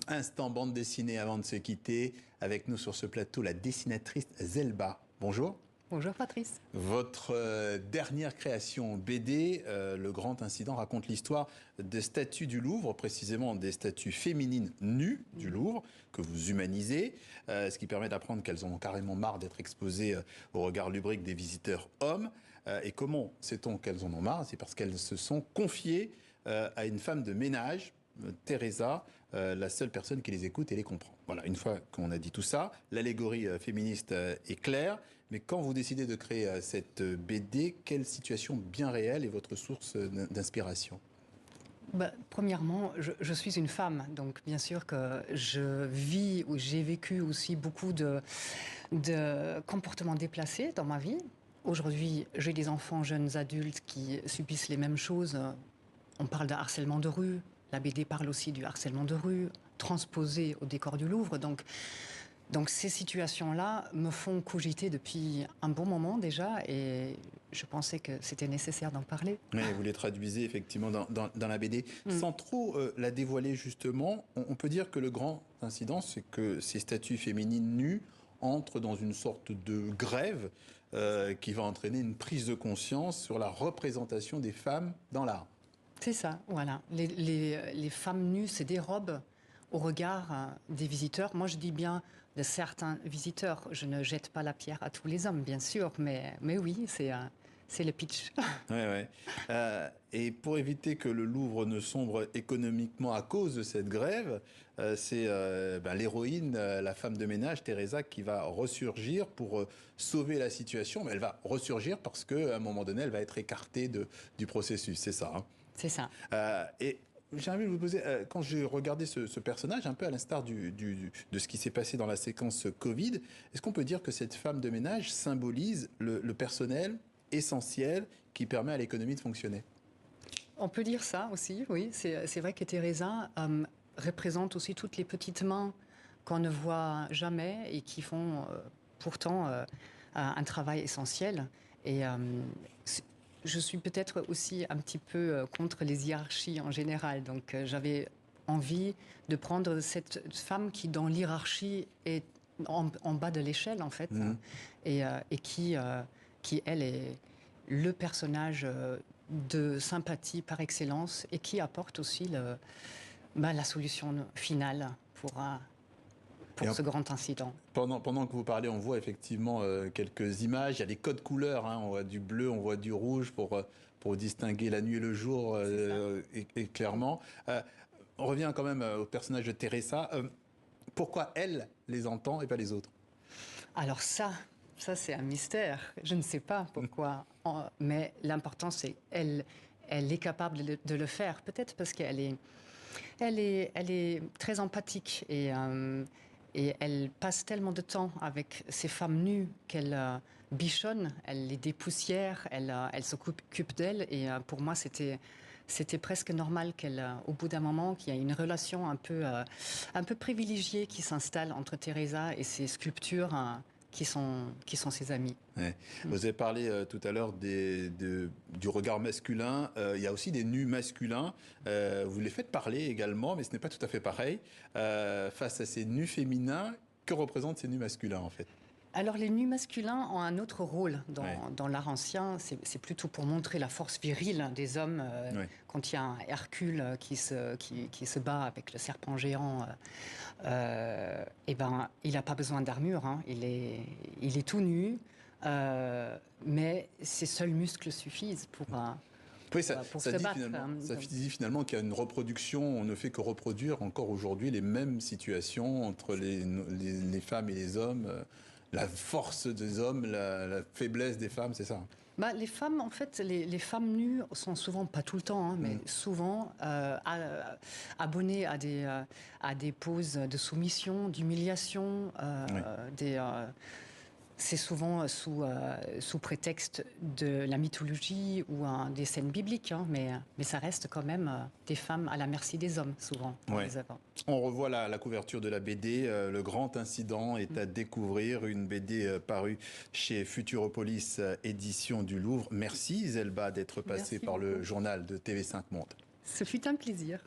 Instant bande dessinée avant de se quitter. Avec nous sur ce plateau, la dessinatrice Zelba. Bonjour. Bonjour Patrice. Votre dernière création BD, Le Grand Incident, raconte l'histoire des statues du Louvre, précisément des statues féminines nues du Louvre, que vous humanisez, ce qui permet d'apprendre qu'elles en ont carrément marre d'être exposées au regard lubrique des visiteurs hommes. Et comment sait-on qu'elles en ont marre? C'est parce qu'elles se sont confiées à une femme de ménage, Teresa, la seule personne qui les écoute et les comprend. Voilà, une fois qu'on a dit tout ça, l'allégorie féministe est claire, mais quand vous décidez de créer cette BD, quelle situation bien réelle est votre source d'inspiration? Premièrement, je suis une femme, donc bien sûr que je vis ou j'ai vécu aussi beaucoup de comportements déplacés dans ma vie. Aujourd'hui, j'ai des enfants, jeunes adultes qui subissent les mêmes choses. On parle de harcèlement de rue. La BD parle aussi du harcèlement de rue, transposé au décor du Louvre. Donc ces situations-là me font cogiter depuis un bon moment déjà, et je pensais que c'était nécessaire d'en parler. Oui, vous les traduisez effectivement dans la BD. Sans trop la dévoiler justement, on peut dire que le grand incident, c'est que ces statues féminines nues entrent dans une sorte de grève qui va entraîner une prise de conscience sur la représentation des femmes dans l'art. C'est ça, voilà. Les femmes nues se dérobent au regard des visiteurs. Moi, je dis bien de certains visiteurs. Je ne jette pas la pierre à tous les hommes, bien sûr, mais oui, c'est le pitch. Ouais, ouais. Et pour éviter que le Louvre ne sombre économiquement à cause de cette grève, c'est l'héroïne, la femme de ménage, Teresa, qui va ressurgir pour sauver la situation. Mais elle va ressurgir parce qu'à un moment donné, elle va être écartée du processus. C'est ça, hein. C'est ça. Et j'ai envie de vous poser, quand j'ai regardé ce personnage, un peu à l'instar de ce qui s'est passé dans la séquence Covid, est-ce qu'on peut dire que cette femme de ménage symbolise le personnel essentiel qui permet à l'économie de fonctionner? On peut dire ça aussi, oui. C'est vrai que Teresa représente aussi toutes les petites mains qu'on ne voit jamais et qui font pourtant un travail essentiel. Et je suis peut-être aussi un petit peu contre les hiérarchies en général. Donc j'avais envie de prendre cette femme qui, dans l'hiérarchie, est en bas de l'échelle, en fait, et qui, elle, est le personnage de sympathie par excellence et qui apporte aussi la solution finale pour ce grand incident. Pendant que vous parlez, on voit effectivement quelques images. Il y a des codes couleurs, hein. On voit du bleu, on voit du rouge pour distinguer la nuit et le jour et clairement. On revient quand même au personnage de Teresa. Pourquoi elle les entend et pas les autres? Alors ça c'est un mystère. Je ne sais pas pourquoi. Mais l'important, c'est qu'elle est capable de le faire. Peut-être parce qu'elle est très empathique et elle passe tellement de temps avec ces femmes nues qu'elle bichonne, elle les dépoussière, elle s'occupe d'elles. Et pour moi, c'était presque normal au bout d'un moment, qu'il y ait une relation un peu privilégiée qui s'installe entre Teresa et ces sculptures qui sont ses amis. Ouais. Vous avez parlé tout à l'heure du regard masculin. Il y a aussi des nus masculins. Vous les faites parler également, mais ce n'est pas tout à fait pareil. Face à ces nus féminins, que représentent ces nus masculins en fait? Alors les nus masculins ont un autre rôle dans l'art ancien. C'est plutôt pour montrer la force virile des hommes. Quand il y a un Hercule qui se bat avec le serpent géant, il n'a pas besoin d'armure, hein. Il est tout nu, mais ses seuls muscles suffisent pour se battre. Ça dit finalement qu'il y a une reproduction, on ne fait que reproduire encore aujourd'hui les mêmes situations entre les femmes et les hommes. La force des hommes, la faiblesse des femmes, c'est ça? Les femmes, en fait, les femmes nues sont souvent, pas tout le temps, hein, mais souvent abonnées à des poses de soumission, d'humiliation, c'est souvent sous prétexte de la mythologie ou des scènes bibliques, hein, mais ça reste quand même des femmes à la merci des hommes, souvent, dans les œuvres. On revoit la couverture de la BD, Le Grand Incident est à découvrir, une BD parue chez Futuropolis, édition du Louvre. Merci Zelba d'être passée par le journal de TV5 Monde. Ce fut un plaisir.